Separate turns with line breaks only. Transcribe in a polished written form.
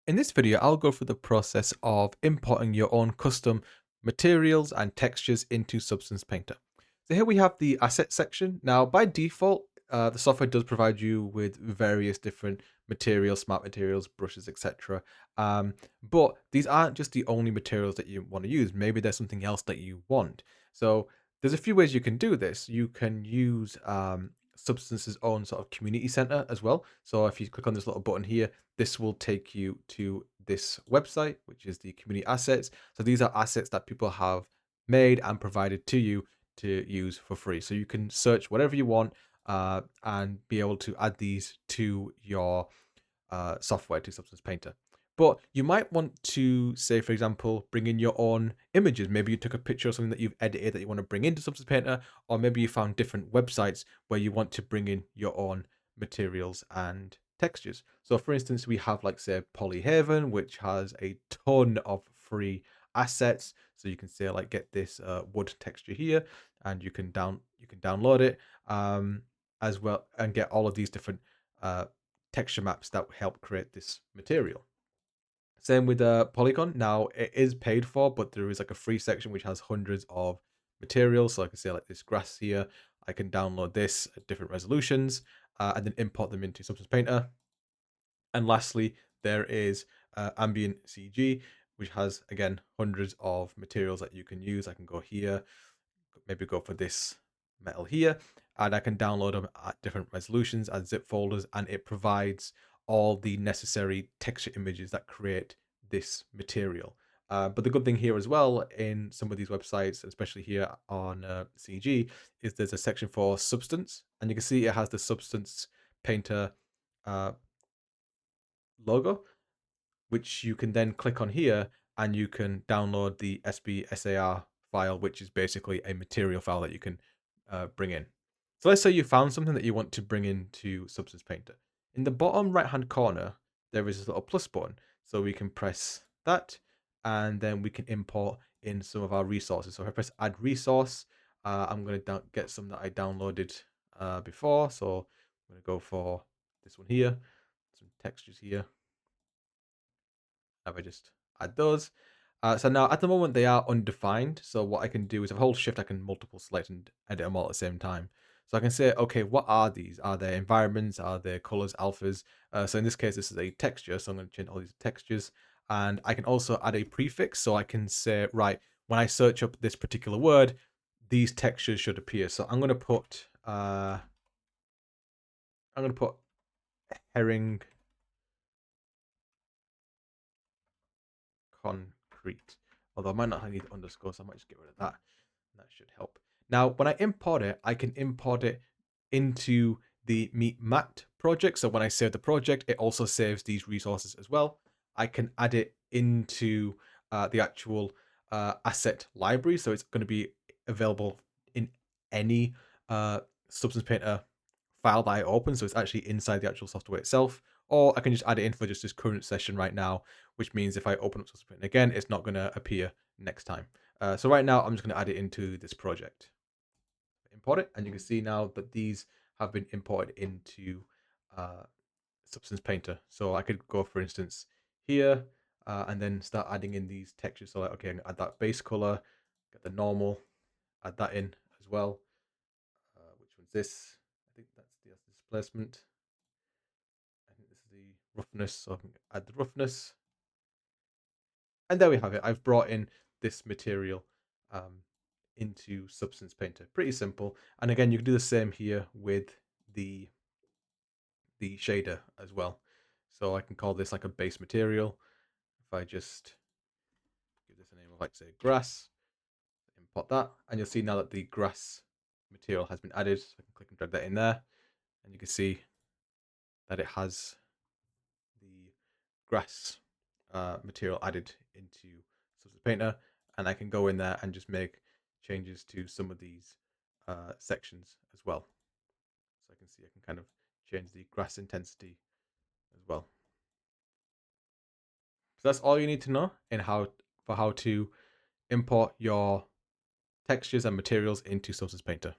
In this video, I'll go through the process of importing your own custom materials and textures into Substance Painter. So here we have the asset section. Now, by default, the software does provide you with various different materials, smart materials, brushes, etc. But these aren't just the only materials that you want to use. Maybe there's something else that you want. So there's a few ways you can do this. You can use Substance's own sort of community center as well. So if you click on this little button here, this will take you to this website, which is the community assets. So these are assets that people have made and provided to you to use for free. So you can search whatever you want and be able to add these to your software, to Substance Painter. But you might want to, say, for example, bring in your own images. Maybe you took a picture of something that you've edited that you want to bring into Substance Painter, or maybe you found different websites where you want to bring in your own materials and textures. So, for instance, we have, like, say, Polyhaven, which has a ton of free assets. So you can say, like, get this wood texture here, and you can download it as well, and get all of these different uh, texture maps that help create this material. Same with Polygon. Now it is paid for, but there is like a free section which has hundreds of materials. So I can say like this grass here. I can download this at different resolutions and then import them into Substance Painter. And lastly, there is Ambient CG, which has again hundreds of materials that you can use. I can go here, maybe go for this metal here, and I can download them at different resolutions as zip folders, and it provides all the necessary texture images that create this material. But the good thing here as well in some of these websites, especially here on CG, is there's a section for Substance, and you can see it has the Substance Painter uh, logo, which you can then click on here and you can download the SBSAR file, which is basically a material file that you can bring in. So let's say you found something that you want to bring into Substance Painter. In the bottom right hand corner, there is a little plus button. So we can press that and then we can import in some of our resources. So if I press add resource, I'm going to get some that I downloaded before. So I'm going to go for this one here, some textures here. If I just add those. So now at the moment they are undefined. So what I can do is if I hold shift, I can multiple select and edit them all at the same time. So I can say, okay, what are these? Are they environments? Are they colors, alphas? So in this case, this is a texture. So I'm going to change all these textures. And I can also add a prefix. So I can say, right, when I search up this particular word, these textures should appear. So I'm going to put, herring concrete. Although I might not need underscore, so I might just get rid of that. That should help. Now, when I import it, I can import it into the Meet Matte project. So when I save the project, it also saves these resources as well. I can add it into the actual asset library. So it's going to be available in any Substance Painter file that I open. So it's actually inside the actual software itself. Or I can just add it in for just this current session right now, which means if I open up Substance Painter again, it's not going to appear next time. So right now, I'm just going to add it into this project. Import it, and you can see now that these have been imported into Substance Painter. So I could go, for instance, here, and then start adding in these textures. So like, okay, I'm gonna add that base color, get the normal, add that in as well. Which one's this? I think that's the displacement. I think this is the roughness, so I can add the roughness. And there we have it. I've brought in this material into Substance Painter. Pretty simple. And again, you can do the same here with the shader as well. So I can call this like a base material. If I just give this a name of, like, say, grass, import that, and you'll see now that the grass material has been added. So I can click and drag that in there, and you can see that it has the grass material added into Substance Painter, and I can go in there and just make changes to some of these sections as well. So I can see I can kind of change the grass intensity as well. So that's all you need to know in how to import your textures and materials into Substance Painter.